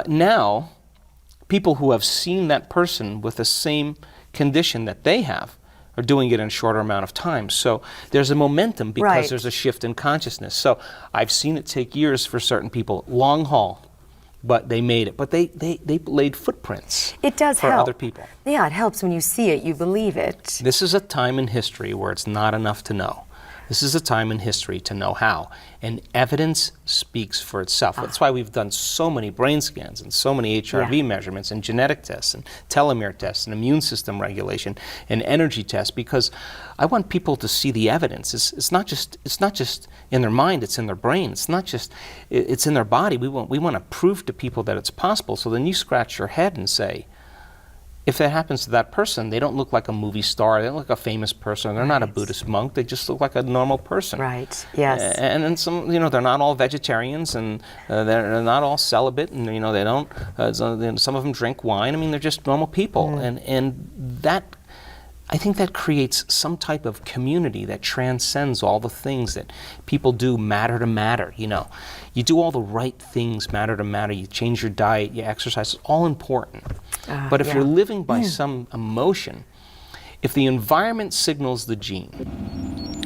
now, people who have seen that person with the same condition that they have are doing it in a shorter amount of time. So there's a momentum because there's a shift in consciousness. So I've seen it take years for certain people, long haul, but they made it. But they laid footprints for other people. Yeah, it helps when you see it, you believe it. This is a time in history where it's not enough to know. This is a time in history to know how. And evidence speaks for itself. That's why we've done so many brain scans and so many HRV measurements and genetic tests and telomere tests and immune system regulation and energy tests, because I want people to see the evidence. It's not just in their mind, it's in their brain. It's not just, it's in their body. We want to prove to people that it's possible. So then you scratch your head and say, if that happens to that person, they don't look like a movie star, they don't look like a famous person, they're not a Buddhist monk, they just look like a normal person. Right, yes. And then some, they're not all vegetarians, and they're not all celibate, and they don't, some of them drink wine. I mean, they're just normal people. And that, I think that creates some type of community that transcends all the things that people do matter to matter. You do all the right things matter to matter. You change your diet, you exercise, it's all important. But if you're living by some emotion, if the environment signals the gene,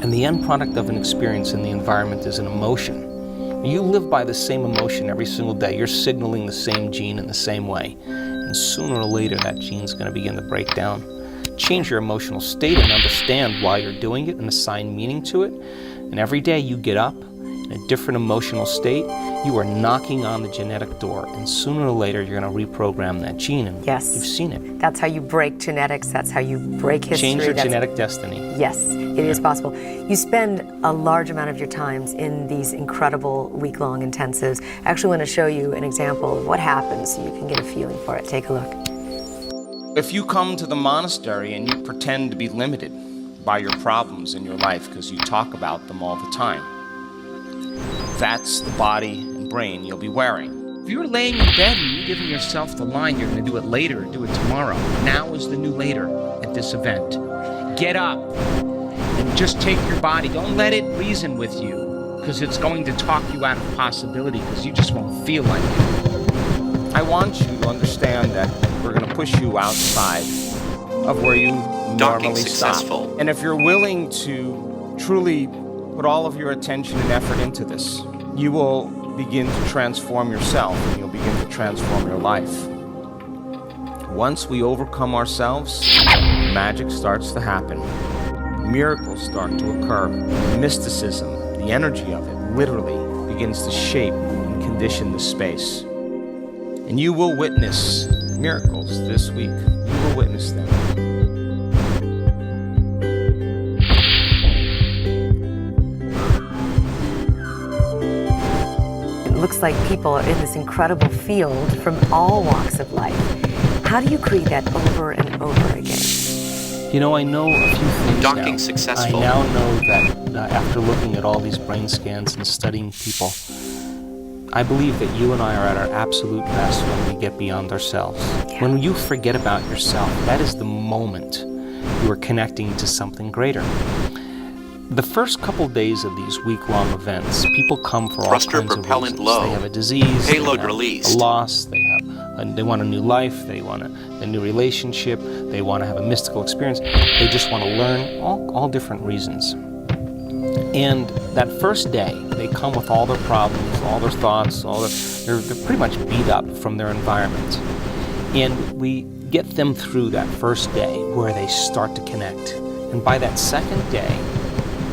and the end product of an experience in the environment is an emotion, you live by the same emotion every single day, you're signaling the same gene in the same way. And sooner or later, that gene's going to begin to break down. Change your emotional state and understand why you're doing it and assign meaning to it. And every day you get up in a different emotional state, you are knocking on the genetic door, and sooner or later you're going to reprogram that gene, and you've seen it. That's how you break genetics, that's how you break history. Change your genetic destiny. Yes, it is possible. You spend a large amount of your times in these incredible week-long intensives. I actually want to show you an example of what happens so you can get a feeling for it. Take a look. If you come to the monastery and you pretend to be limited by your problems in your life because you talk about them all the time, that's the body and brain you'll be wearing. If you're laying in bed and you're giving yourself the line, you're going to do it later, do it tomorrow. Now is the new later at this event. Get up and just take your body. Don't let it reason with you, because it's going to talk you out of possibility, because you just won't feel like it. I want you to understand that we're going to push you outside of where you normally stop. And if you're willing to truly put all of your attention and effort into this, you will begin to transform yourself, and you'll begin to transform your life. Once we overcome ourselves, magic starts to happen. Miracles start to occur. Mysticism, the energy of it, literally begins to shape and condition the space. And you will witness miracles this week. You will witness them. It looks like people are in this incredible field from all walks of life. How do you create that over and over again? I know a few things Docking now. successful. I now know that after looking at all these brain scans and studying people, I believe that you and I are at our absolute best when we get beyond ourselves. Yeah. When you forget about yourself, that is the moment you are connecting to something greater. The first couple days of these week-long events, people come for all kinds of reasons. Low. They have a disease, Payload they have released. a loss, they want a new life, they want a new relationship, they want to have a mystical experience, they just want to learn, all different reasons. And that first day, they come with all their problems, all their thoughts, they're pretty much beat up from their environment. And we get them through that first day where they start to connect. And by that second day,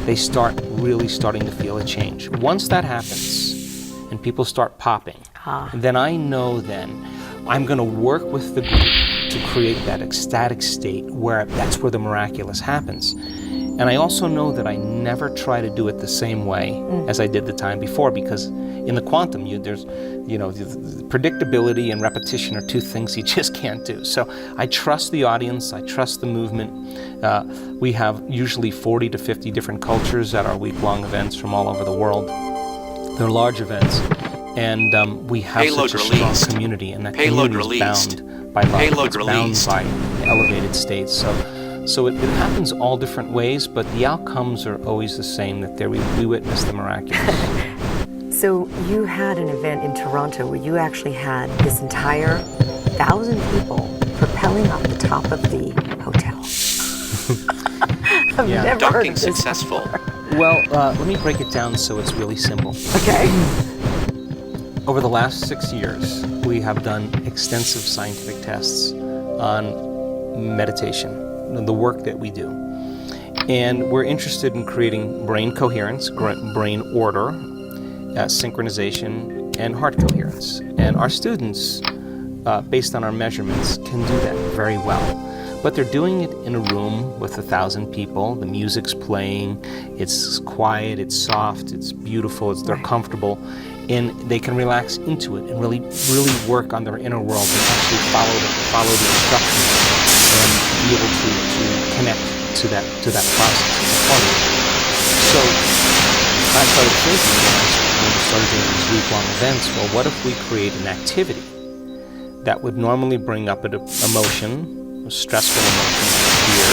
they start really starting to feel a change. Once that happens, and people start popping, then I know I'm going to work with the group to create that ecstatic state where that's where the miraculous happens. And I also know that I never try to do it the same way as I did the time before, because in the quantum, there's predictability and repetition are two things you just can't do. So I trust the audience, I trust the movement. We have usually 40 to 50 different cultures at our week-long events from all over the world. They're large events, and we have such a strong community, and that community is bound by love, it's bound by elevated states. So it happens all different ways, but the outcomes are always the same, that we witness the miraculous. So you had an event in Toronto where you actually had this entire 1,000 people propelling up the top of the hotel. I've never heard Docking of this successful. before. Well, let me break it down so it's really simple. Okay. Over the last 6 years, we have done extensive scientific tests on meditation, the work that we do. And we're interested in creating brain coherence, brain order, synchronization, and heart coherence. And our students, based on our measurements, can do that very well. But they're doing it in a room with 1,000 people. The music's playing, it's quiet, it's soft, it's beautiful, they're comfortable, and they can relax into it and really work on their inner world and actually follow the instructions and be able to connect to that process. It's fun. So I started thinking when we started doing these week-long events, well, what if we create an activity that would normally bring up an emotion, a stressful emotion like fear,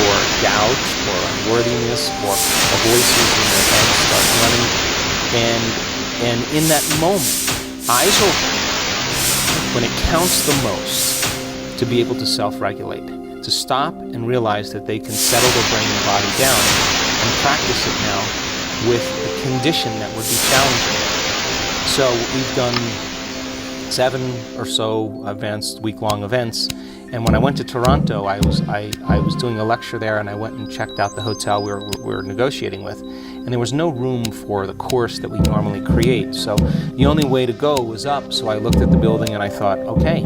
or doubt, or unworthiness, or the voices in their head start running, and in that moment, eyes open, when it counts the most, to be able to self-regulate, to stop and realize that they can settle their brain and body down and practice it now with a condition that would be challenging. So we've done 7 or so advanced week-long events. And when I went to Toronto, I was doing a lecture there, and I went and checked out the hotel we were negotiating with, and there was no room for the course that we normally create. So the only way to go was up. So I looked at the building and I thought, okay,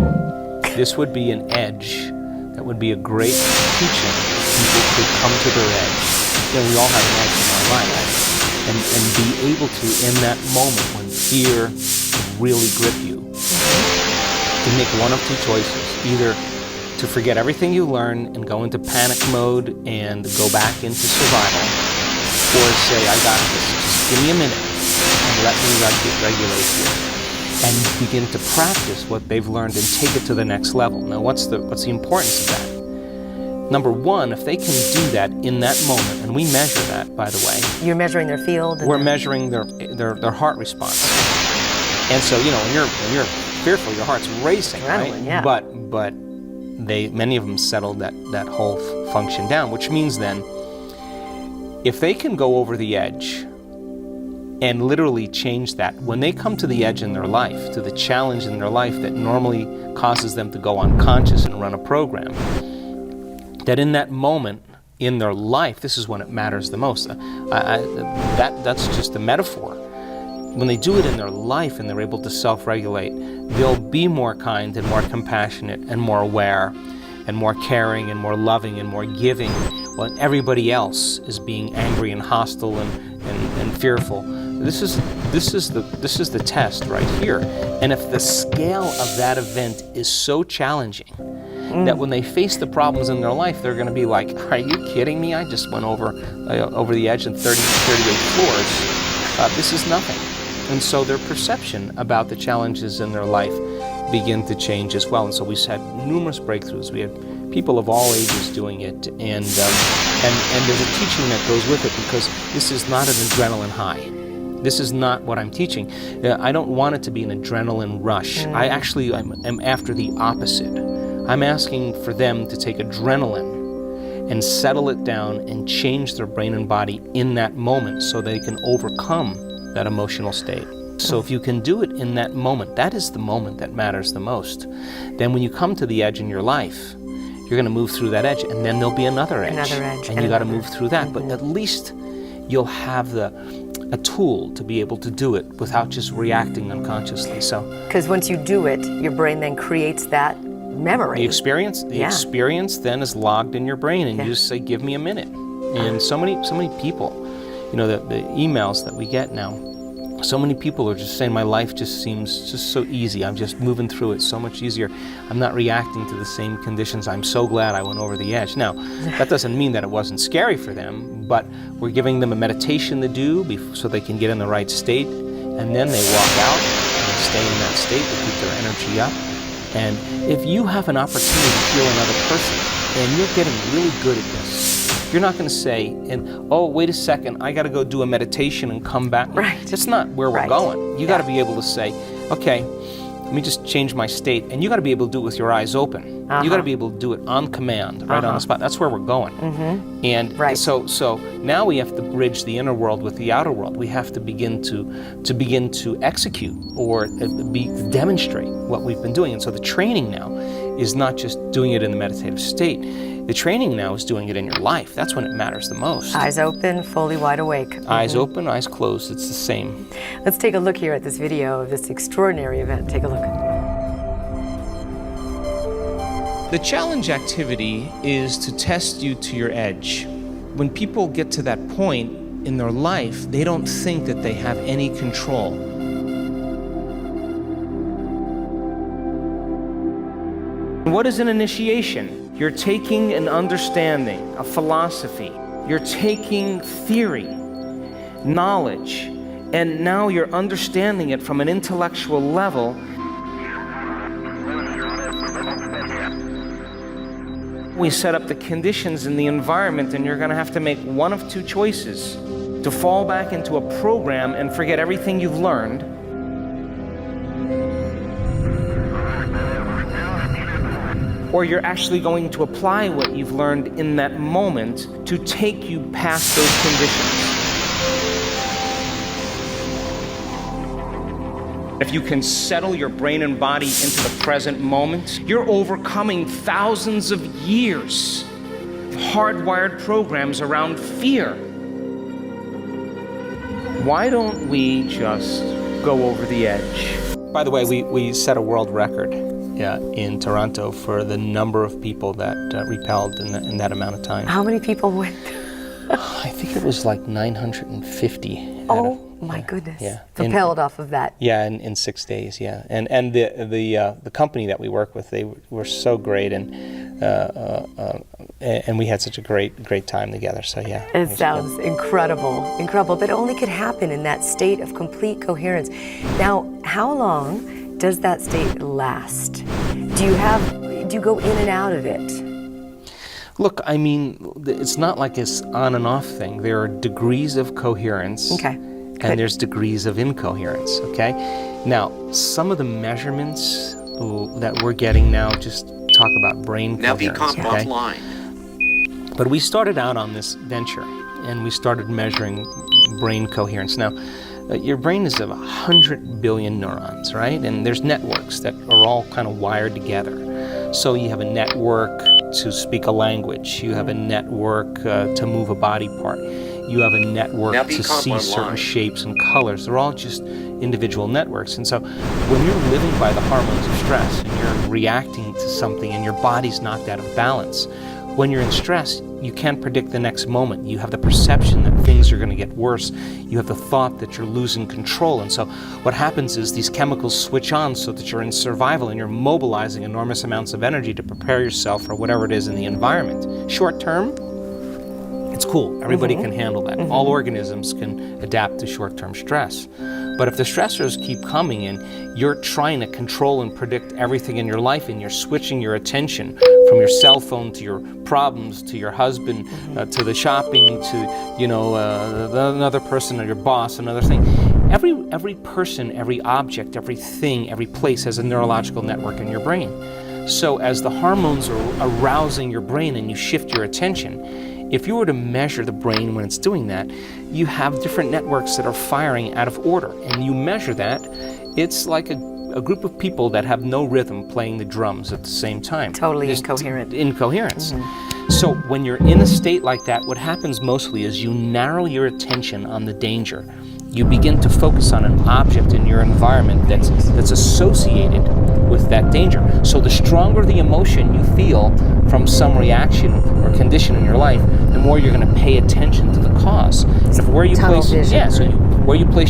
this would be an edge. That would be a great teaching if people could come to their edge. You know, we all have an edge in our life, and be able to, in that moment when fear really grip you, to make one of 2 choices: either to forget everything you learn and go into panic mode and go back into survival, or say, I got this, just give me a minute and let me regulate here, and begin to practice what they've learned and take it to the next level. Now, what's the importance of that? Number one, if they can do that in that moment, and we measure that, by the way. You're measuring their field? We're measuring their heart response. And so, you know, when you're fearful, your heart's racing, Adrenaline, right? yeah. But many of them settled that whole function down, which means then, if they can go over the edge and literally change that, when they come to the edge in their life, to the challenge in their life that normally causes them to go unconscious and run a program, that in that moment in their life, this is when it matters the most. That's just a metaphor. When they do it in their life and they're able to self-regulate, they'll be more kind and more compassionate and more aware and more caring and more loving and more giving, when everybody else is being angry and hostile and fearful. This is the test right here. And if the scale of that event is so challenging that when they face the problems in their life, they're going to be like, are you kidding me? I just went over the edge in 38 floors. This is nothing. And so their perception about the challenges in their life begin to change as well. And so we've had numerous breakthroughs. We had people of all ages doing it, and there's a teaching that goes with it, because this is not an adrenaline high. This is not what I'm teaching. I don't want it to be an adrenaline rush. I'm after the opposite. I'm asking for them to take adrenaline and settle it down and change their brain and body in that moment so they can overcome that emotional state. So if you can do it in that moment, that is the moment that matters the most. Then when you come to the edge in your life, you're going to move through that edge, and then there'll be another edge. And you got to move through that. But at least you'll have a tool to be able to do it without just reacting unconsciously. So because once you do it, your brain then creates that memory. The experience then is logged in your brain, and you just say, give me a minute. And so many people, you know, the emails that we get now, so many people are just saying, my life just seems just so easy. I'm just moving through it so much easier. I'm not reacting to the same conditions. I'm so glad I went over the edge. Now, that doesn't mean that it wasn't scary for them, but we're giving them a meditation to do so they can get in the right state, and then they walk out and they stay in that state. They keep their energy up. And if you have an opportunity to heal another person, and you're getting really good at this, You're not going to say, oh, wait a second, I got to go do a meditation and come back. Right. That's not where we're going. You got to be able to say, okay, let me just change my state. And you got to be able to do it with your eyes open. You got to be able to do it on command, right on the spot. That's where we're going. And so now we have to bridge the inner world with the outer world. We have to begin to execute or demonstrate what we've been doing. And so the training now is not just doing it in the meditative state. The training now is doing it in your life. That's when it matters the most. Eyes open, fully wide awake. Eyes open, eyes closed. It's the same. Let's take a look here at this video of this extraordinary event. Take a look. The challenge activity is to test you to your edge. When people get to that point in their life, they don't think that they have any control. What is an initiation? You're taking an understanding, a philosophy. You're taking theory, knowledge, and now you're understanding it from an intellectual level. We set up the conditions in the environment, and you're going to have to make one of two choices: to fall back into a program and forget everything you've learned, or you're actually going to apply what you've learned in that moment to take you past those conditions. If you can settle your brain and body into the present moment, you're overcoming thousands of years of hardwired programs around fear. Why don't we just go over the edge? By the way, we set a world record in Toronto for the number of people that repelled in that amount of time. How many people went? I think it was like 950. Oh my goodness! Yeah, propelled off of that. Yeah, in 6 days. Yeah, and the company that we work with, they were so great, and we had such a great time together. So yeah, it sounds incredible. But it only could happen in that state of complete coherence. Now, how long does that state last? Do you go in and out of it? Look, I mean, it's not like it's on and off thing. There are degrees of coherence. Okay. And there's degrees of incoherence, okay? Now, some of the measurements that we're getting now just talk about brain coherence, okay? Offline. But we started out on this venture, and we started measuring brain coherence. Now, your brain is of 100 billion neurons, right? And there's networks that are all kind of wired together. So you have a network to speak a language. You have a network to move a body part. You have a network to see certain shapes and colors. They're all just individual networks. And so when you're living by the hormones of stress and you're reacting to something and your body's knocked out of balance, when you're in stress, you can't predict the next moment. You have the perception that things are going to get worse. You have the thought that you're losing control. And so what happens is these chemicals switch on so that you're in survival and you're mobilizing enormous amounts of energy to prepare yourself for whatever it is in the environment. Short term, it's cool. Everybody can handle that. All organisms can adapt to short-term stress. But if the stressors keep coming and you're trying to control and predict everything in your life and you're switching your attention from your cell phone to your problems, to your husband, to the shopping, to another person or your boss, another thing. Every person, every object, every thing, every place has a neurological network in your brain. So as the hormones are arousing your brain and you shift your attention, if you were to measure the brain when it's doing that, you have different networks that are firing out of order. And you measure that, it's like a group of people that have no rhythm playing the drums at the same time. Totally incoherent. Incoherence. So when you're in a state like that, what happens mostly is you narrow your attention on the danger. You begin to focus on an object in your environment that's associated with that danger. So the stronger the emotion you feel from some reaction or condition in your life, the more you're going to pay attention to the cause. And if where you place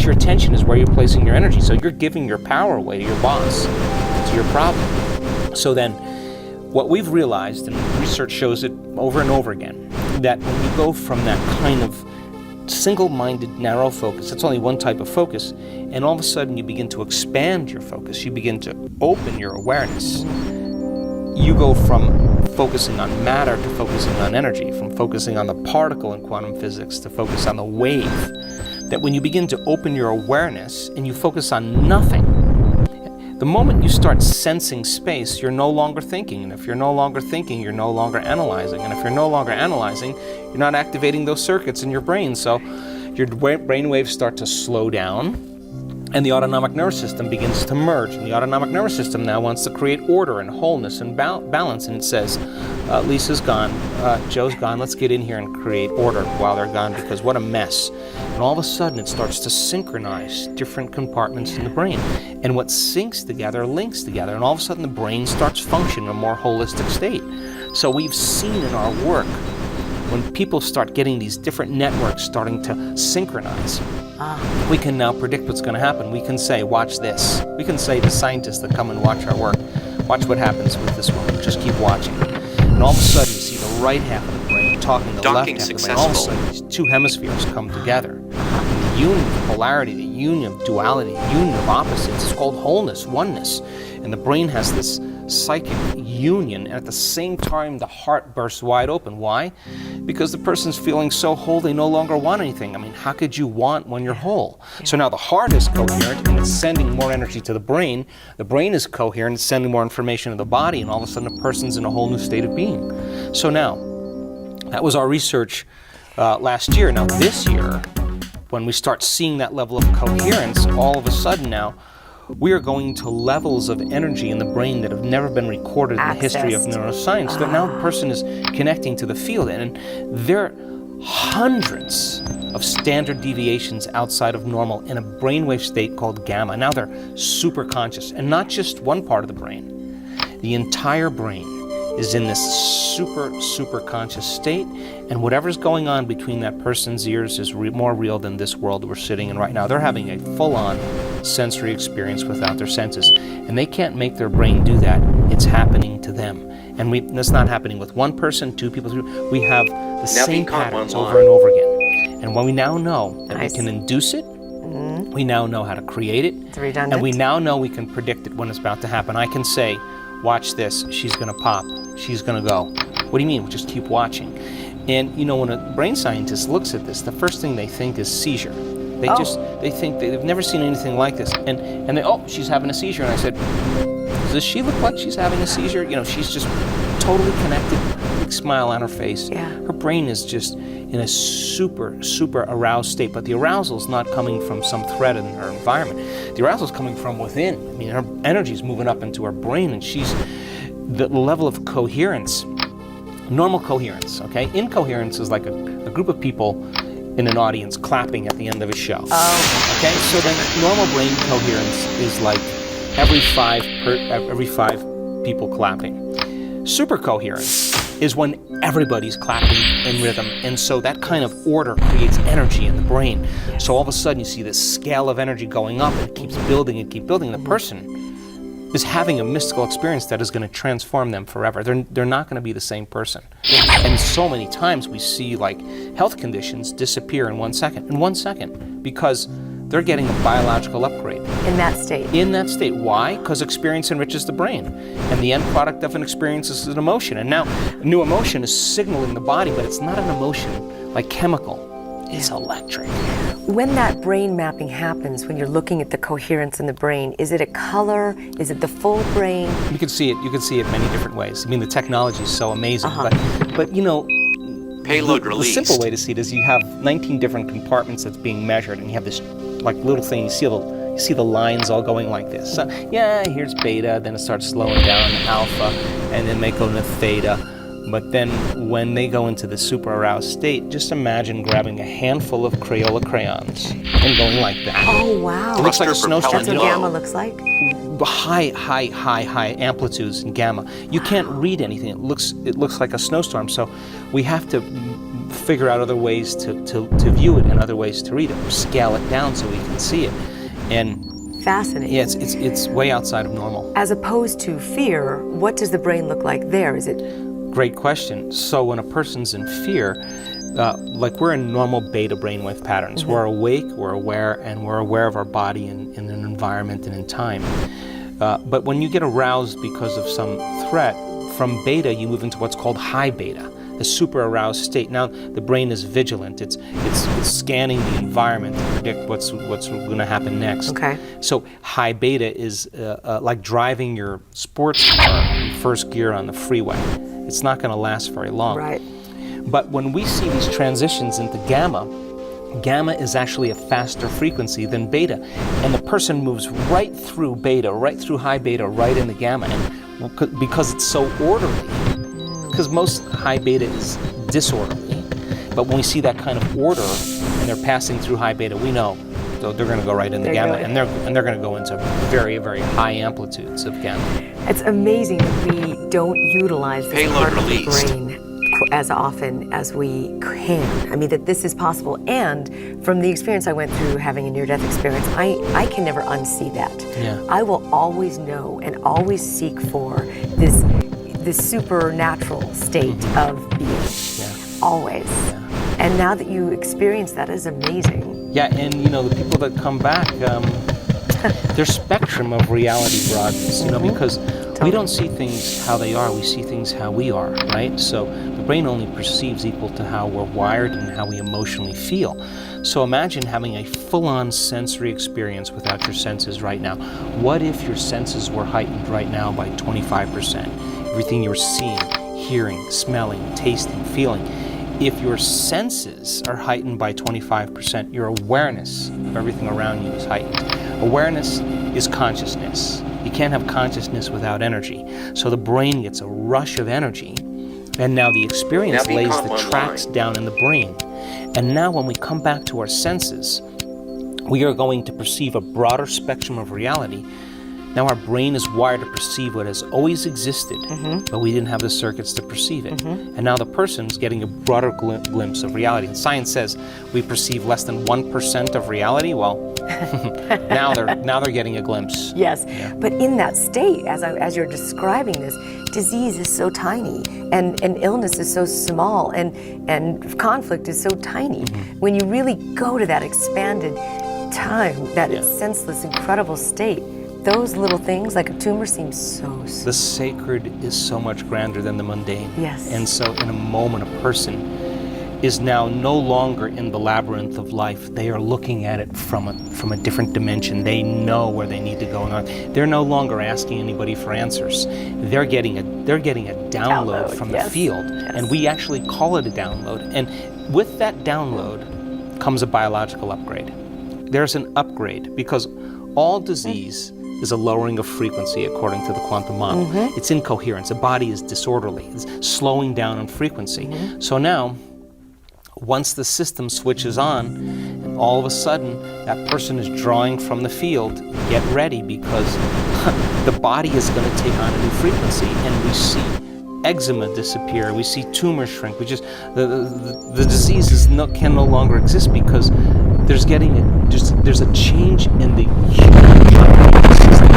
your attention is where you're placing your energy. So you're giving your power away to your boss, to your problem. So then, what we've realized, and research shows it over and over again, that when you go from that kind of single-minded, narrow focus, that's only one type of focus, and all of a sudden you begin to expand your focus, you begin to open your awareness, you go from focusing on matter to focusing on energy, from focusing on the particle in quantum physics to focus on the wave. That when you begin to open your awareness and you focus on nothing, the moment you start sensing space, you're no longer thinking. And if you're no longer thinking, you're no longer analyzing. And if you're no longer analyzing, you're not activating those circuits in your brain. So your brain waves start to slow down, and the autonomic nervous system begins to merge. And the autonomic nervous system now wants to create order and wholeness and balance. And it says, Lisa's gone, Joe's gone, let's get in here and create order while they're gone, because what a mess. And all of a sudden it starts to synchronize different compartments in the brain. And what syncs together links together. And all of a sudden the brain starts functioning in a more holistic state. So we've seen in our work, when people start getting these different networks starting to synchronize, we can now predict what's going to happen. We can say, watch this. We can say to scientists that come and watch our work, watch what happens with this woman. Just keep watching. And all of a sudden you see the right half of the brain talking to the left half of the brain. All of a sudden these two hemispheres come together. And the union of polarity, the union of duality, the union of opposites is called wholeness, oneness. And the brain has this psychic union, and at the same time the heart bursts wide open. Why? Because the person's feeling so whole they no longer want anything. I mean, how could you want when you're whole? So now the heart is coherent and it's sending more energy to the brain is coherent, it's sending more information to the body, and all of a sudden a person's in a whole new state of being. So now, that was our research last year. Now this year, when we start seeing that level of coherence, all of a sudden now, we are going to levels of energy in the brain that have never been recorded in the history of neuroscience. So now the person is connecting to the field, and there are hundreds of standard deviations outside of normal in a brainwave state called gamma. Now they're super conscious, and not just one part of the brain. The entire brain is in this super conscious state, and whatever's going on between that person's ears is more real than this world we're sitting in right now. They're having a full-on sensory experience without their senses, and they can't make their brain do that. It's happening to them. And that's not happening with one person, two people, we have the same patterns over and over again. And when we now know that we can induce it, we now know how to create it, it's redundant. And we now know we can predict it when it's about to happen. I can say, watch this, she's going to pop, she's going to go. What do you mean? Just keep watching. And you know, when a brain scientist looks at this, the first thing they think is seizure. They think they've never seen anything like this. And they, oh, she's having a seizure. And I said, does she look like she's having a seizure? You know, she's just totally connected, big smile on her face. Yeah. Her brain is just in a super aroused state, but the arousal is not coming from some threat in her environment. The arousal is coming from within. I mean, her energy is moving up into her brain, and the level of coherence, normal coherence, okay? Incoherence is like a group of people in an audience clapping at the end of a show. Oh. Okay, so then normal brain coherence is like every five people clapping. Super coherence is when everybody's clapping in rhythm, and so that kind of order creates energy in the brain. Yes. So all of a sudden you see this scale of energy going up, and it keeps building and keep building. The person is having a mystical experience that is going to transform them forever. They're not going to be the same person. And so many times we see like health conditions disappear in 1 second, because they're getting a biological upgrade. In that state. In that state. Why? Because experience enriches the brain. And the end product of an experience is an emotion. And now, a new emotion is signaling the body, but it's not an emotion like chemical. It's electric. When that brain mapping happens, when you're looking at the coherence in the brain, is it a color? Is it the full brain? You can see it many different ways. I mean, the technology is so amazing. But you know, Payload the released. simple way to see it is you have 19 different compartments that's being measured, and you have this like little thing. You see the lines all going like this. So, yeah, here's beta, then it starts slowing down to alpha, and then they go into theta. But then when they go into the super aroused state, just imagine grabbing a handful of Crayola crayons and going like that. Oh, wow. It looks like a snowstorm. That's what gamma looks like? High amplitudes in gamma. You can't read anything. It looks like a snowstorm. So we have to figure out other ways to view it and other ways to read it, or scale it down so we can see it. And fascinating. yeah, it's way outside of normal. As opposed to fear, what does the brain look like there? Is it? Great question. So when a person's in fear, like we're in normal beta brainwave patterns. We're awake, we're aware, and we're aware of our body in an environment and in time. But when you get aroused because of some threat, from beta, you move into what's called high beta, a super aroused state. Now the brain is vigilant. It's scanning the environment to predict what's going to happen next. Okay. So high beta is like driving your sports car in first gear on the freeway. It's not going to last very long. Right. But when we see these transitions into gamma, gamma is actually a faster frequency than beta, and the person moves right through beta, right through high beta, right into gamma, and because it's so orderly. Because most high beta is disorderly, but when we see that kind of order and they're passing through high beta, we know they're going to go right into gamma, and they're going to go into very, very high amplitudes of gamma. It's amazing that we don't utilize this Payload part of the released. brain as often as we can. I mean, that this is possible. And from the experience I went through having a near-death experience, I can never unsee that. Yeah. I will always know and always seek for this supernatural state of being. Yeah. Always. Yeah. And now that you experience that is amazing. Yeah, and the people that come back, their spectrum of reality broadens, because we don't see things how they are, we see things how we are, right? So the brain only perceives equal to how we're wired and how we emotionally feel. So imagine having a full-on sensory experience without your senses right now. What if your senses were heightened right now by 25%? Everything you're seeing, hearing, smelling, tasting, feeling. If your senses are heightened by 25%, your awareness of everything around you is heightened. Awareness is consciousness. You can't have consciousness without energy. So the brain gets a rush of energy, and now the experience lays the tracks down in the brain. And now when we come back to our senses, we are going to perceive a broader spectrum of reality. Now our brain is wired to perceive what has always existed, but we didn't have the circuits to perceive it. And now the person's getting a broader glimpse of reality. And science says we perceive less than 1% of reality. Well, now they're getting a glimpse. Yes, Yeah. but in that state, as you're describing this, disease is so tiny, and illness is so small, and conflict is so tiny. When you really go to that expanded time, that senseless, incredible state, those little things, like a tumor, seem so small. The sacred is so much grander than the mundane. Yes. And so in a moment, a person is now no longer in the labyrinth of life. They are looking at it from a different dimension. They know where they need to go. They're no longer asking anybody for answers. They're getting a download from the field, and we actually call it a download. And with that download comes a biological upgrade. There's an upgrade because all disease is a lowering of frequency according to the quantum model. It's incoherence. The body is disorderly. It's slowing down in frequency. So now, once the system switches on, and all of a sudden that person is drawing from the field, get ready, because the body is going to take on a new frequency, and we see eczema disappear, we see tumors shrink, the diseases can no longer exist because there's a change in the human system.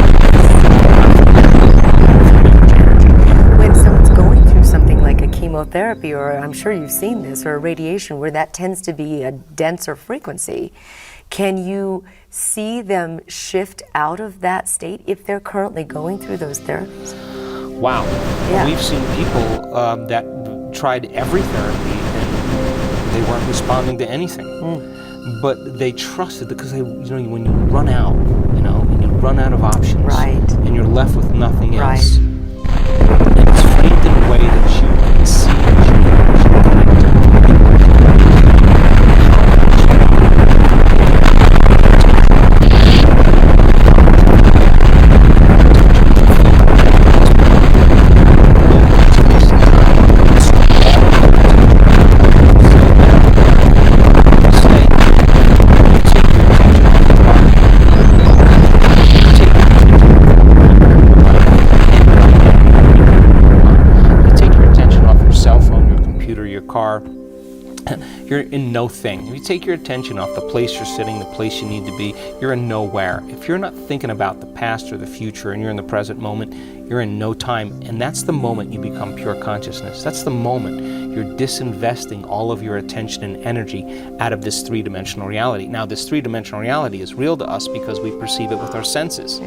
When someone's going through something like a chemotherapy, or I'm sure you've seen this, or a radiation where that tends to be a denser frequency, can you see them shift out of that state if they're currently going through those therapies? Wow. Yeah. We've seen people that tried every therapy and they weren't responding to anything. But they trusted, because when you run out, and you run out of options, Right. and you're left with nothing Right. else. And it's framed in a way that you can see and car, you're in no thing. If you take your attention off the place you're sitting, the place you need to be, you're in nowhere. If you're not thinking about the past or the future and you're in the present moment, you're in no time. And that's the moment you become pure consciousness. That's the moment you're disinvesting all of your attention and energy out of this three-dimensional reality. Now, this three-dimensional reality is real to us because we perceive it with our senses.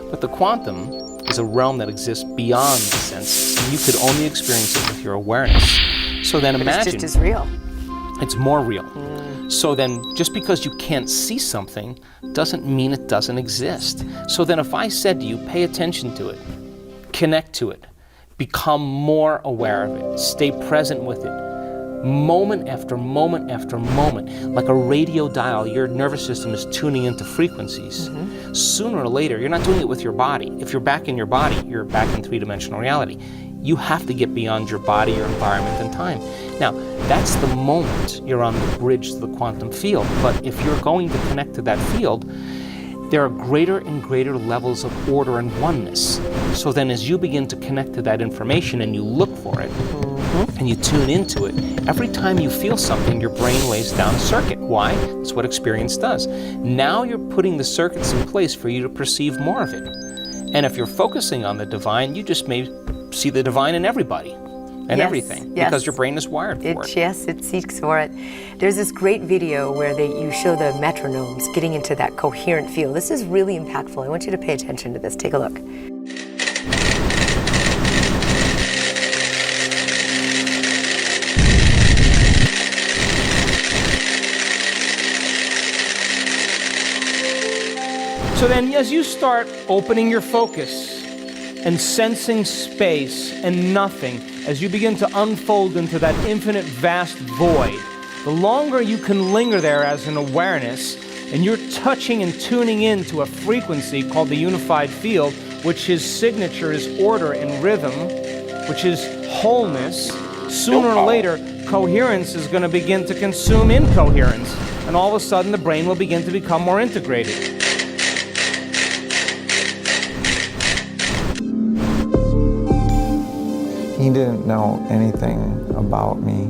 But the quantum is is a realm that exists beyond the senses, and you could only experience it with your awareness. So then imagine It's just as real. it's more real. So then just because you can't see something doesn't mean it doesn't exist. So then if I said to you, pay attention to it, connect to it, become more aware of it, stay present with it, moment after moment after moment, like a radio dial, your nervous system is tuning into frequencies. Sooner or later, you're not doing it with your body. If you're back in your body, you're back in three-dimensional reality. You have to get beyond your body, your environment, and time. Now, that's the moment you're on the bridge to the quantum field. But if you're going to connect to that field, there are greater and greater levels of order and oneness. So then as you begin to connect to that information and you look for it, and you tune into it, every time you feel something, your brain lays down a circuit. Why? That's what experience does. Now you're putting the circuits in place for you to perceive more of it. And if you're focusing on the divine, you just may see the divine in everybody and everything, because your brain is wired for it. Yes, it seeks for it. There's this great video where you show the metronomes getting into that coherent field. This is really impactful. I want you to pay attention to this. Take a look. So then as you start opening your focus and sensing space and nothing, as you begin to unfold into that infinite vast void, the longer you can linger there as an awareness, and you're touching and tuning into a frequency called the unified field, which his signature is order and rhythm, which is wholeness, sooner or later, coherence is going to begin to consume incoherence, and all of a sudden the brain will begin to become more integrated. He didn't know anything about me,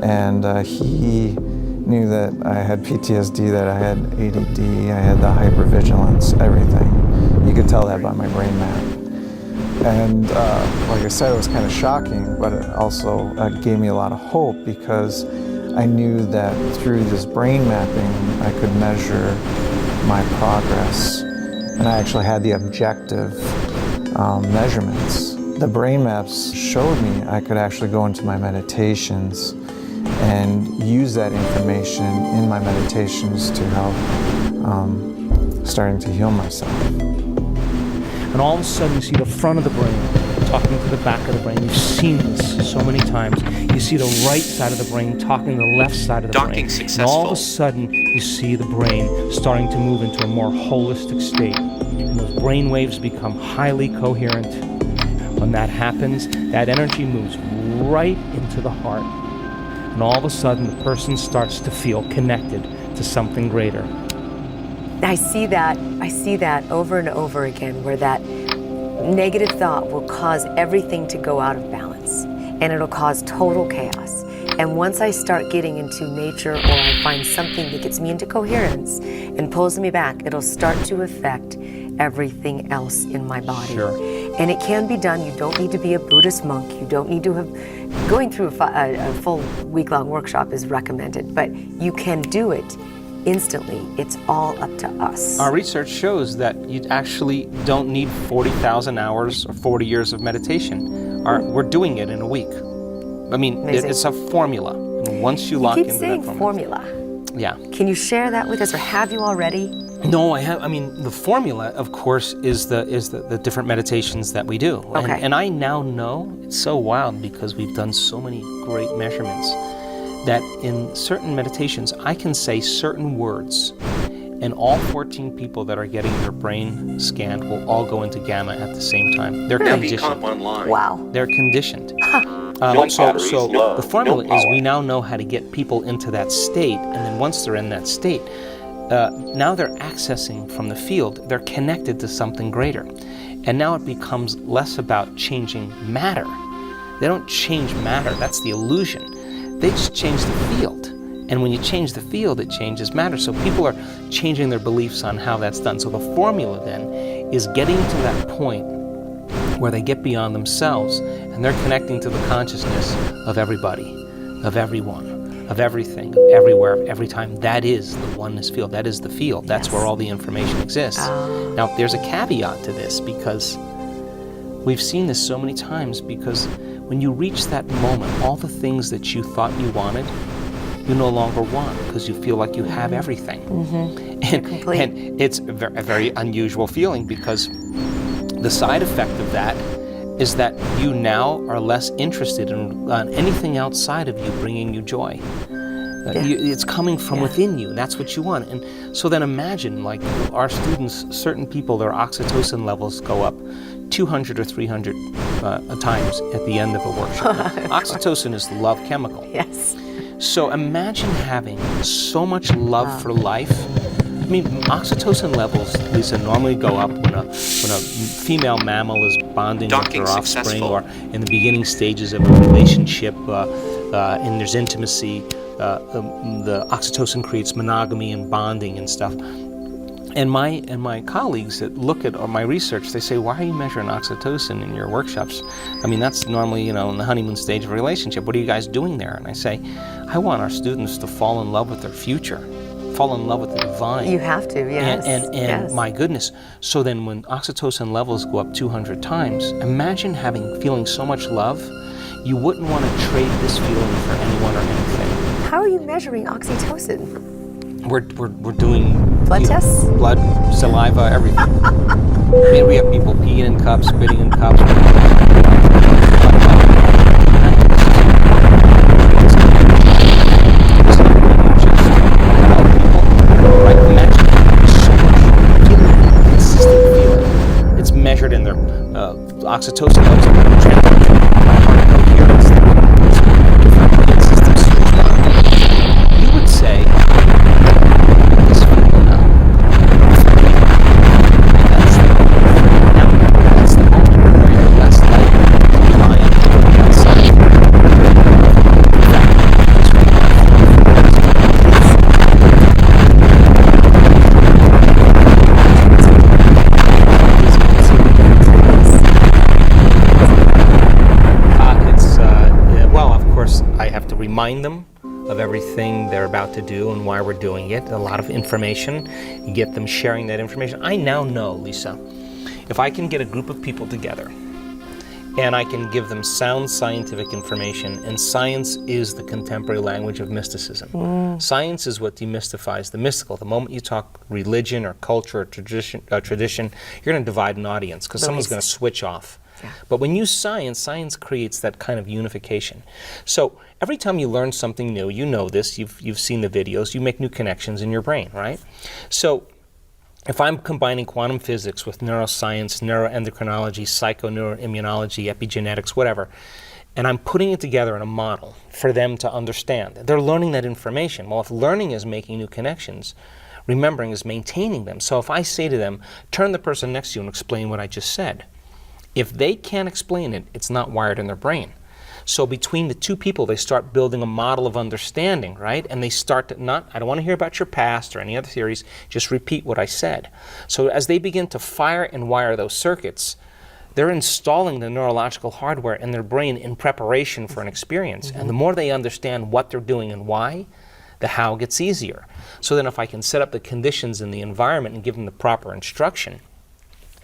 and he knew that I had PTSD, that I had ADD, I had the hypervigilance, everything. You could tell that by my brain map. And like I said, it was kind of shocking, but it also gave me a lot of hope, because I knew that through this brain mapping, I could measure my progress. And I actually had the objective measurements. The brain maps showed me I could actually go into my meditations and use that information in my meditations to help starting to heal myself. And all of a sudden you see the front of the brain talking to the back of the brain. You've seen this so many times. You see the right side of the brain talking to the left side of the brain. And all of a sudden you see the brain starting to move into a more holistic state. And those brain waves become highly coherent. When that happens, that energy moves right into the heart. And all of a sudden, the person starts to feel connected to something greater. I see that over and over again, where that negative thought will cause everything to go out of balance, and it'll cause total chaos. And once I start getting into nature, or I find something that gets me into coherence and pulls me back, it'll start to affect everything else in my body. Sure. And it can be done. You don't need to be a Buddhist monk. You don't need to have, going through a full week-long workshop is recommended, but you can do it instantly. It's all up to us. Our research shows that you actually don't need 40,000 hours or 40 years of meditation. We're doing it in a week. I mean, it's a formula. And once you lock into that formula. You keep saying formula. Yeah. Can you share that with us, or have you already? No, I have. I mean, the formula, of course, is the different meditations that we do. Okay. And I now know, it's so wild because we've done so many great measurements, that in certain meditations, I can say certain words, and all 14 people that are getting their brain scanned will all go into gamma at the same time. They're conditioned. Wow. They're conditioned. So the formula is we now know how to get people into that state, and then once they're in that state, now they're accessing from the field, they're connected to something greater. And now it becomes less about changing matter. They don't change matter, that's the illusion. They just change the field. And when you change the field, it changes matter. So people are changing their beliefs on how that's done. So the formula then is getting to that point where they get beyond themselves and they're connecting to the consciousness of everybody, of everyone, of everything, of everywhere, of every time. That is the oneness field. That is the field. That's where all the information exists. Now, there's a caveat to this, because We've seen this so many times because when you reach that moment, all the things that you thought you wanted, you no longer want because you feel like you have everything. And it's a very unusual feeling because the side effect of that is that you now are less interested in anything outside of you bringing you joy. It's coming from within you. That's what you want. And so then imagine, like our students, certain people, their oxytocin levels go up 200 or 300 times at the end of a workshop. Oxytocin is the love chemical. Yes. So imagine having so much love for life. I mean, oxytocin levels, Lisa, normally go up when a female mammal is bonding with her offspring, or in the beginning stages of a relationship, and there's intimacy. The oxytocin creates monogamy and bonding and stuff. And my colleagues that look at my research, they say, why are you measuring oxytocin in your workshops? I mean, that's normally, in the honeymoon stage of a relationship. What are you guys doing there? And I say, I want our students to fall in love with their future, fall in love with the divine. You have to, yes. And my goodness. So then when oxytocin levels go up 200 times, imagine feeling so much love, you wouldn't want to trade this feeling for anyone or anything. How are you measuring oxytocin? We're doing blood tests? Blood, saliva, everything. I mean, we have people peeing in cups, spitting in cups. It's measured in their oxytocin levels. You would say, remind them of everything they're about to do and why we're doing it. A lot of information. You get them sharing that information. I now know, Lisa, if I can get a group of people together and I can give them sound scientific information, and science is the contemporary language of mysticism. Science is what demystifies the mystical. The moment you talk religion or culture or tradition, you're going to divide an audience because someone's going to switch off. Yeah. But when you use science, science creates that kind of unification. So every time you learn something new, you know this, you've seen the videos, you make new connections in your brain, right? So if I'm combining quantum physics with neuroscience, neuroendocrinology, psychoneuroimmunology, epigenetics, whatever, and I'm putting it together in a model for them to understand, they're learning that information. Well, if learning is making new connections, remembering is maintaining them. So if I say to them, turn the person next to you and explain what I just said, if they can't explain it, it's not wired in their brain. So between the two people, they start building a model of understanding, right? And they start to I don't want to hear about your past or any other theories, just repeat what I said. So as they begin to fire and wire those circuits, they're installing the neurological hardware in their brain in preparation for an experience. And the more they understand what they're doing and why, the how gets easier. So then if I can set up the conditions in the environment and give them the proper instruction,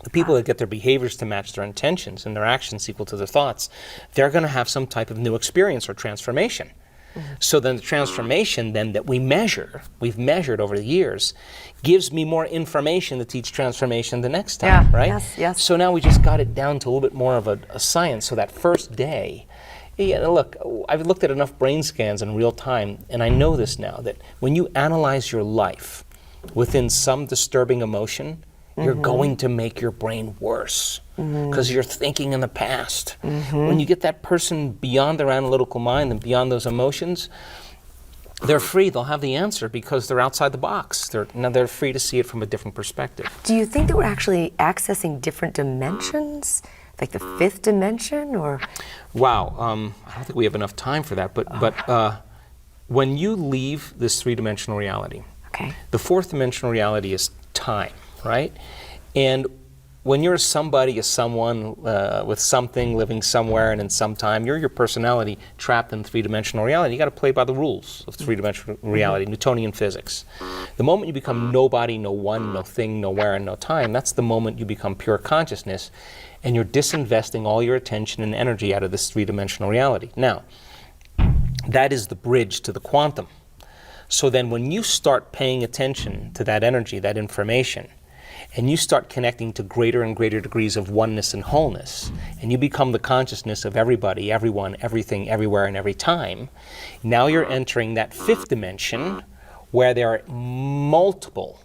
the people that get their behaviors to match their intentions and their actions equal to their thoughts, they're going to have some type of new experience or transformation. So then the transformation then that we've measured over the years, gives me more information to teach transformation the next time, right? Yes, yes. So now we just got it down to a little bit more of a science. So that first day, look, I've looked at enough brain scans in real time, and I know this now, that when you analyze your life within some disturbing emotion, you're going to make your brain worse because you're thinking in the past. When you get that person beyond their analytical mind and beyond those emotions, they're free. They'll have the answer because they're outside the box. They're free to see it from a different perspective. Do you think that we're actually accessing different dimensions, like the fifth dimension, or? Wow, I don't think we have enough time for that. But when you leave this three-dimensional reality, the fourth dimensional reality is time. Right? And when you're somebody, a someone with something living somewhere and in some time, you're your personality trapped in three-dimensional reality. You got to play by the rules of three-dimensional reality, Newtonian physics. The moment you become nobody, no one, no thing, nowhere, and no time, that's the moment you become pure consciousness. and you're disinvesting all your attention and energy out of this three-dimensional reality. Now, that is the bridge to the quantum. So then when you start paying attention to that energy, that information, and you start connecting to greater and greater degrees of oneness and wholeness, and you become the consciousness of everybody, everyone, everything, everywhere, and every time, now you're entering that fifth dimension where there are multiple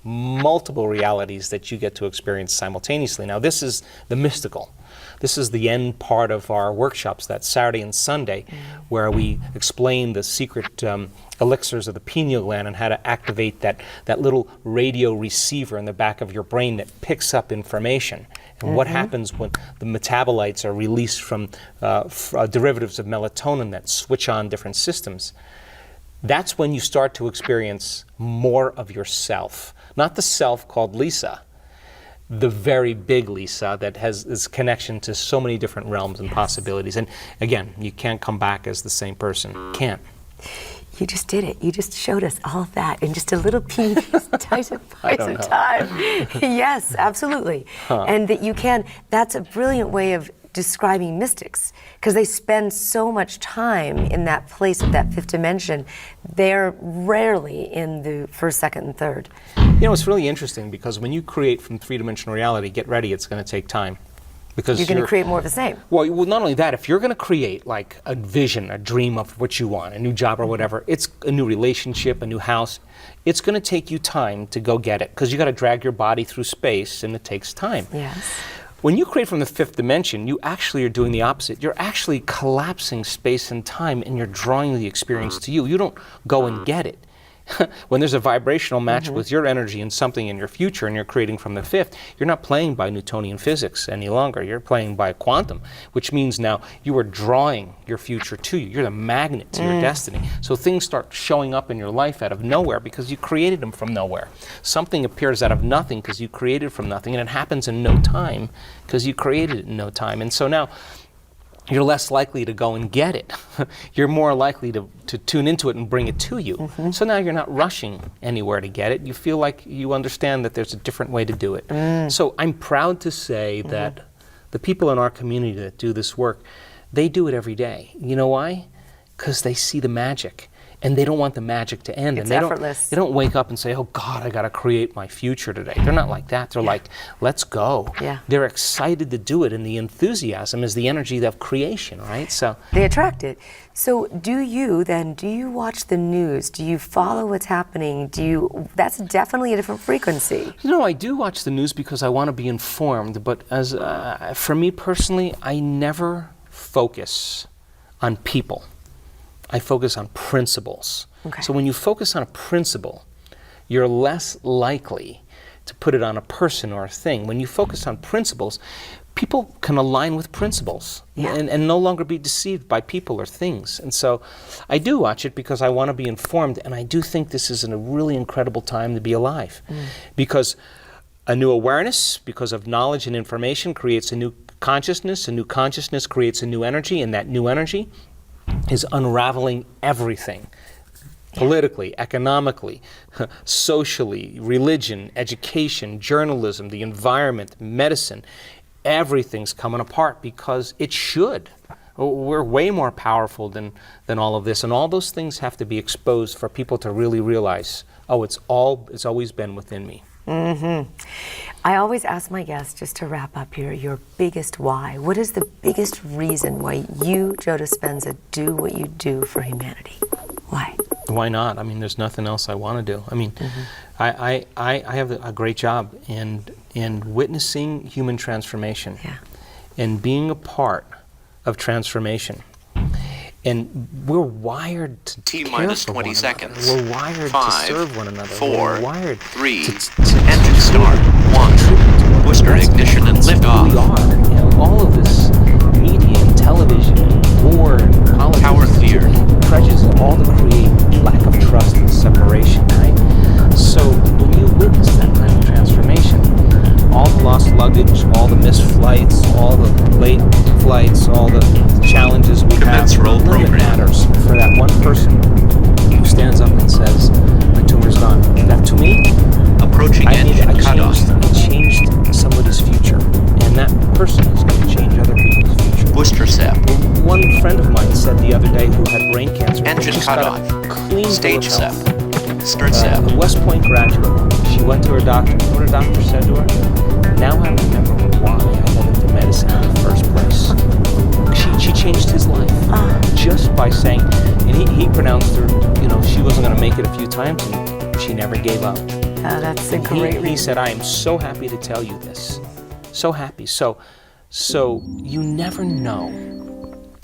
realities that you get to experience simultaneously. Now this is the mystical. This is the end part of our workshops, that Saturday and Sunday, where we explain the secret elixirs of the pineal gland and how to activate that little radio receiver in the back of your brain that picks up information. And what happens when the metabolites are released from derivatives of melatonin that switch on different systems. That's when you start to experience more of yourself. Not the self called Lisa, the very big Lisa that has this connection to so many different realms and possibilities. And again, you can't come back as the same person. Can't. You just did it. You just showed us all of that in just a little teeny tiny piece of time. Yes, absolutely. And that you can, that's a brilliant way of describing mystics, because they spend so much time in that place of that fifth dimension. They're rarely in the first, second, and third. You know, it's really interesting because when you create from three-dimensional reality, get ready, it's going to take time. Because you're going to create more of the same. Well, not only that, if you're going to create like a vision, a dream of what you want, a new job or whatever, it's a new relationship, a new house, it's going to take you time to go get it, because you got to drag your body through space, and it takes time. Yes. When you create from the fifth dimension, you actually are doing the opposite. You're actually collapsing space and time, and you're drawing the experience to you. You don't go and get it. When there's a vibrational match with your energy and something in your future, and you're creating from the fifth, you're not playing by Newtonian physics any longer. You're playing by quantum, which means now you are drawing your future to you. You're the magnet to your destiny. So things start showing up in your life out of nowhere because you created them from nowhere. Something appears out of nothing because you created it from nothing, and it happens in no time because you created it in no time. And so now you're less likely to go and get it. You're more likely to tune into it and bring it to you. So now you're not rushing anywhere to get it. You feel like you understand that there's a different way to do it. So I'm proud to say that the people in our community that do this work, they do it every day. You know why? Because they see the magic. And they don't want the magic to end. It's and they effortless. They don't wake up and say, oh God, I got to create my future today. They're not like that. They're like, let's go. They're excited to do it, and the enthusiasm is the energy of creation, right? So they attract it. So do you watch the news? Do you follow what's happening? That's definitely a different frequency. You know, I do watch the news because I want to be informed, but as for me personally, I never focus on people. I focus on principles. Okay. So when you focus on a principle, you're less likely to put it on a person or a thing. When you focus on principles, people can align with principles and no longer be deceived by people or things. And so I do watch it because I want to be informed, and I do think this is a really incredible time to be alive. Because a new awareness, because of knowledge and information, creates a new consciousness creates a new energy, and that new energy is unraveling everything. Politically, economically, socially, religion, education, journalism, the environment, medicine, everything's coming apart because it should. We're way more powerful than all of this, and all those things have to be exposed for people to really realize, oh, it's always been within me. I always ask my guests, just to wrap up here, your biggest why. What is the biggest reason why you, Joe Dispenza, do what you do for humanity? Why? Why not? I mean, there's nothing else I want to do. I mean, I have a great job in witnessing human transformation and being a part of transformation. And we're wired to care T-minus for 20 one seconds. another. We're wired 5, to serve one another. 4, we're wired 3, to engine start, 1, booster ignition and lift off. We are. You know, all of this media and television and war and politics. Power cleared. Prejudice, all to create lack of trust and separation, right? So when you witness that kind of transformation, all the lost luggage, all the missed flights, all the late flights, all the challenges we Commence have, roll none of it program. matters for that one person who stands up and says, my tumor's gone. That to me, Approaching engine cutoff. I changed somebody's future. And that person person who's going to change other people's future. Booster set. One friend of mine said the other day who had brain cancer, Engine just cut got off. a clean Stage bill of set. health. Start set. A West Point graduate. She went to her doctor. What her doctor said to her? Now I remember why I went into medicine in the first place. She changed his life just by saying, and he pronounced her, she wasn't going to make it a few times, and she never gave up. That's a great He said, I am so happy to tell you this. So happy. So you never know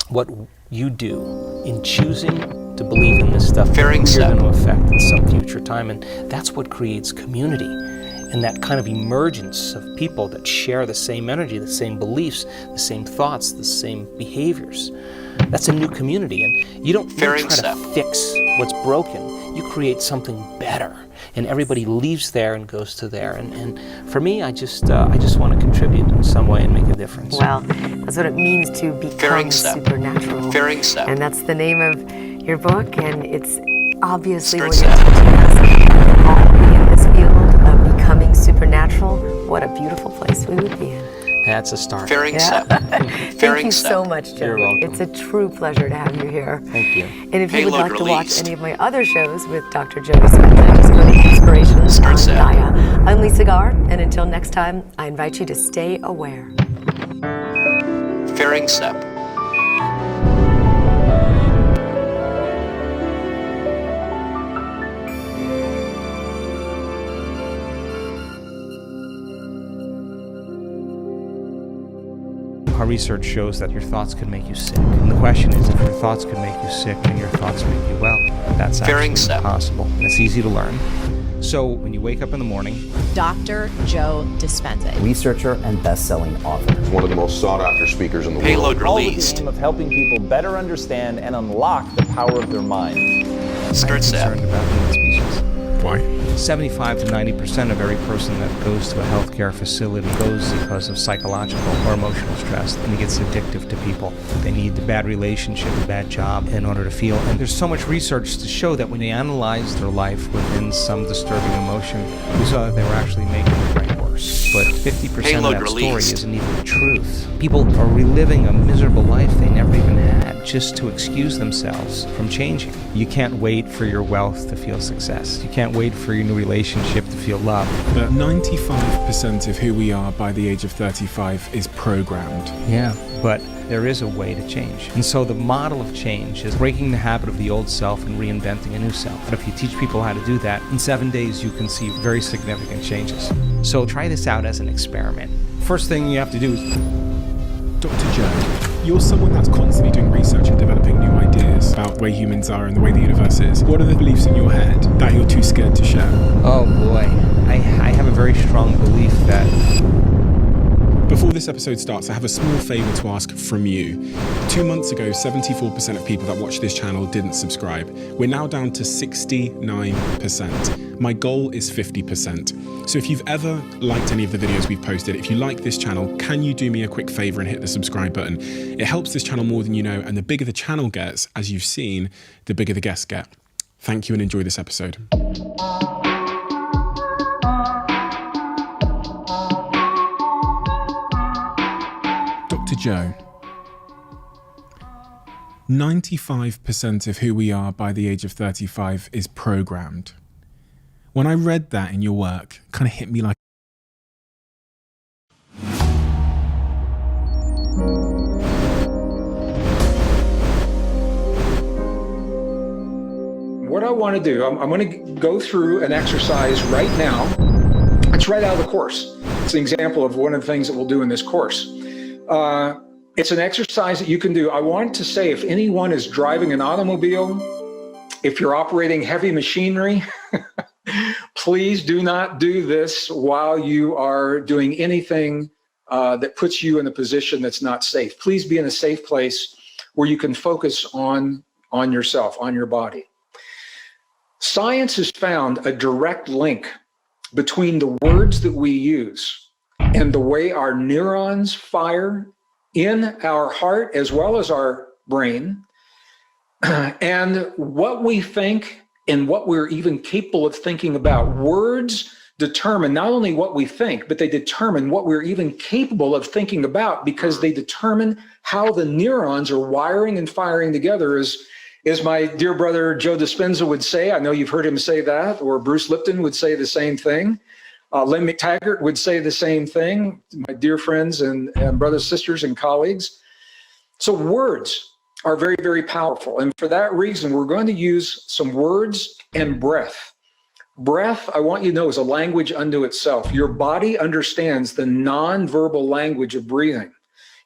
what you do in choosing to believe in this stuff. Fairing you're set. going to affect in some future time, and that's what creates community. And that kind of emergence of people that share the same energy, the same beliefs, the same thoughts, the same behaviors. That's a new community, and you don't try to fix what's broken. You create something better, and everybody leaves there and goes to there. And for me, I just want to contribute in some way and make a difference. Well, that's what it means to become supernatural. Fairing set. And that's the name of your book, and it's obviously Start what you're set. teaching us. All be in this field of becoming supernatural. What a beautiful place we would be in. That's a start. Fairing set. Thank you so much, Joe. You're welcome. It's a true pleasure to have you here. Thank you. And if you would Payload like to watch released. any of my other shows with Dr. Joe Dispenza, just go to Inspirations Start on set. Gaia. I'm Lisa Gar, and until next time, I invite you to stay aware. Fairing set. Our research shows that your thoughts can make you sick. And the question is, if your thoughts can make you sick and your thoughts make you well, that's Fairing actually set. possible. And it's easy to learn. So when you wake up in the morning, Dr. Joe Dispenza. Researcher and best-selling author. One of the most sought-after speakers in the world. Payload All with the released. aim of helping people better understand and unlock the power of their mind. Start I'm set. concerned about human species. Why? 75 to 90% of every person that goes to a healthcare facility goes because of psychological or emotional stress, and it gets addictive to people. They need the bad relationship, a bad job in order to feel. And there's so much research to show that when they analyze their life within some disturbing emotion, we saw that they were actually making it way worse. But 50% Payload of that story released. isn't even the truth. People are reliving a miserable life they never even had just to excuse themselves from changing. You can't wait for your wealth to feel success. You can't wait for your new relationship to feel love. But 95% of who we are by the age of 35 is programmed. Yeah, but there is a way to change. And so the model of change is breaking the habit of the old self and reinventing a new self. But if you teach people how to do that, in 7 days you can see very significant changes. So try this out as an experiment. First thing you have to do is... Dr. Joe, you're someone that's constantly doing research and developing new ideas about the way humans are and the way the universe is. What are the beliefs in your head that you're too scared to share? Oh boy, I have a very strong belief that... Before this episode starts, I have a small favor to ask from you. 2 months ago, 74% of people that watch this channel didn't subscribe. We're now down to 69%. My goal is 50%. So if you've ever liked any of the videos we've posted, if you like this channel, can you do me a quick favor and hit the subscribe button? It helps this channel more than you know, and the bigger the channel gets, as you've seen, the bigger the guests get. Thank you and enjoy this episode. Dr. Joe, 95% of who we are by the age of 35 is programmed. When I read that in your work, it kind of hit me like... What I want to do, I'm going to go through an exercise right now. It's right out of the course. It's an example of one of the things that we'll do in this course. It's an exercise that you can do. I want to say, if anyone is driving an automobile, if you're operating heavy machinery, please do not do this while you are doing anything that puts you in a position that's not safe. Please be in a safe place where you can focus on yourself, on your body. Science has found a direct link between the words that we use and the way our neurons fire in our heart as well as our brain, and what we think and what we're even capable of thinking about. Words determine not only what we think, but they determine what we're even capable of thinking about, because they determine how the neurons are wiring and firing together. As my dear brother Joe Dispenza would say, I know you've heard him say that, or Bruce Lipton would say the same thing. Lynn McTaggart would say the same thing, my dear friends and brothers, sisters, and colleagues. So words are very, very powerful. And for that reason, we're going to use some words and breath. Breath, I want you to know, is a language unto itself. Your body understands the non-verbal language of breathing.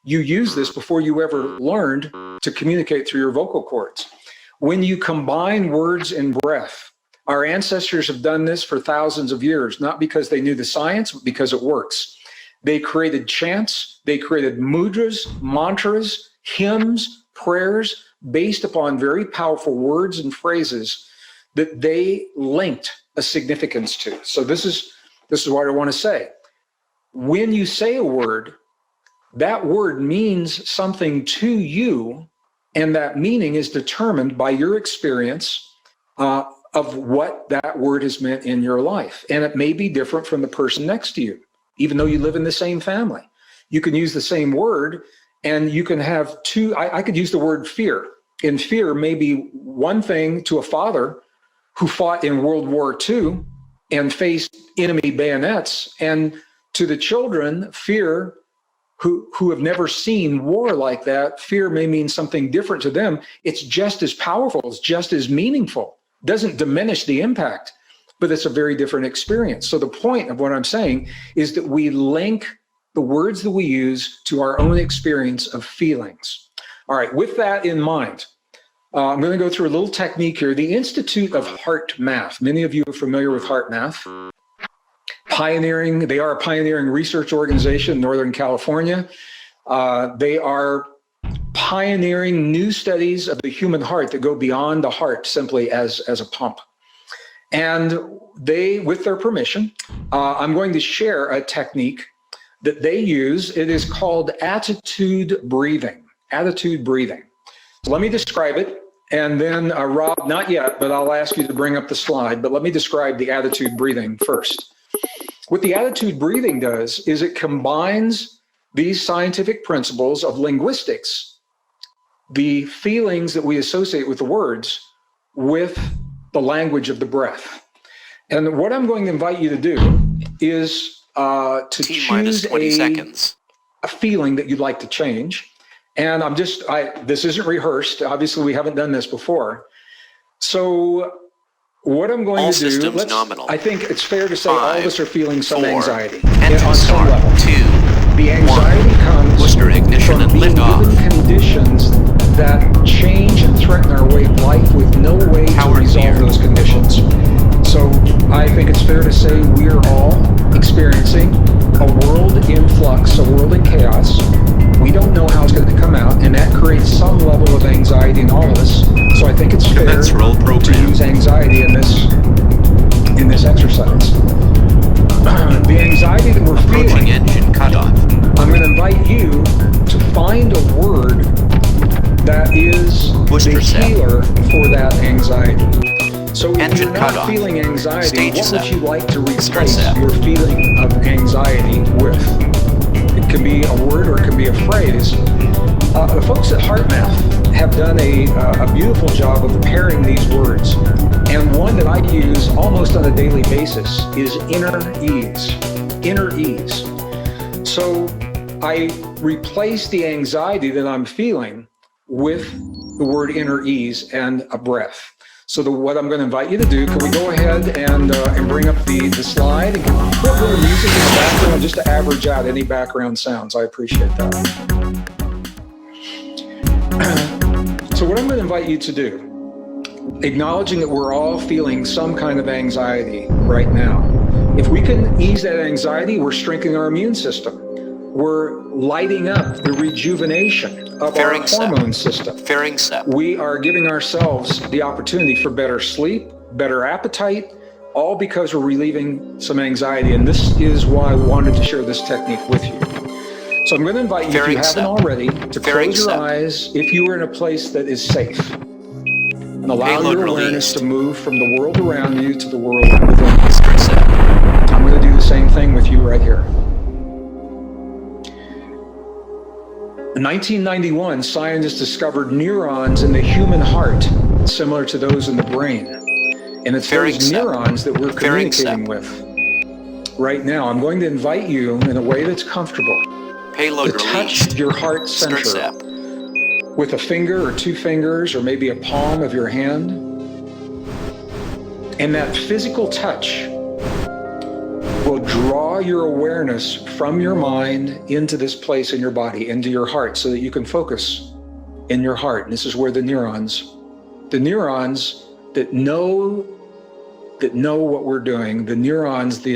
You use this before you ever learned to communicate through your vocal cords. When you combine words and breath, our ancestors have done this for thousands of years, not because they knew the science, but because it works. They created chants, they created mudras, mantras, hymns, prayers, based upon very powerful words and phrases that they linked a significance to. So this is what I want to say. When you say a word, that word means something to you, and that meaning is determined by your experience of what that word has meant in your life. And it may be different from the person next to you, even though you live in the same family. You can use the same word, and you can have two. I could use the word fear. And fear may be one thing to a father who fought in World War II and faced enemy bayonets, and to the children, fear, who have never seen war like that, fear may mean something different to them. It's just as powerful, it's just as meaningful. Doesn't diminish the impact, but it's a very different experience. So the point of what I'm saying is that we link the words that we use to our own experience of feelings. All right, with that in mind, I'm going to go through a little technique here. The Institute of Heart Math. Many of you are familiar with Heart Math. They are a pioneering research organization in Northern California. They are pioneering new studies of the human heart that go beyond the heart simply as a pump. And they, with their permission, I'm going to share a technique that they use. It is called attitude breathing. Attitude breathing. So let me describe it. And then Rob, not yet, but I'll ask you to bring up the slide, but let me describe the attitude breathing first. What the attitude breathing does is it combines these scientific principles of linguistics, the feelings that we associate with the words, with the language of the breath. And what I'm going to invite you to do is to choose 20 seconds. A feeling that you'd like to change. And this isn't rehearsed. Obviously, we haven't done this before. So what I'm going to do, I think it's fair to say all of us are feeling some anxiety on some level. The anxiety comes from being given conditions that change and threaten our way of life with no way to resolve those conditions. So I think it's fair to say we are all experiencing a world in flux, a world in chaos. We don't know how it's going to come out, and that creates some level of anxiety in all of us. So I think it's fair to use anxiety in this exercise. The anxiety that we're feeling, I'm going to invite you to find a word that is the healer for that anxiety. So if you're not feeling anxiety, what would you like to replace your feeling of anxiety with? It can be a word or it can be a phrase. The folks at HeartMath have done a beautiful job of pairing these words. And one that I use almost on a daily basis is inner ease. Inner ease. So I replace the anxiety that I'm feeling with the word inner ease and a breath. So what I'm going to invite you to do, can we go ahead and bring up the slide and put a little music in the background just to average out any background sounds. I appreciate that. So what I'm going to invite you to do, acknowledging that we're all feeling some kind of anxiety right now. If we can ease that anxiety, we're strengthening our immune system. We're lighting up the rejuvenation of our hormone system. We are giving ourselves the opportunity for better sleep, better appetite, all because we're relieving some anxiety. And this is why I wanted to share this technique with you. So I'm going to invite you, if you haven't already, to close your eyes if you are in a place that is safe. And allow your awareness to move from the world around you to the world within you. I'm going same thing with you right here. In 1991, scientists discovered neurons in the human heart, similar to those in the brain. And it's those neurons that we're communicating with right now. I'm going to invite you in a way that's comfortable Payload to touch your heart center with a finger or two fingers or maybe a palm of your hand. And that physical touch will draw your awareness from your mind into this place in your body, into your heart, so that you can focus in your heart. And this is where the neurons that know what we're doing, the neurons, the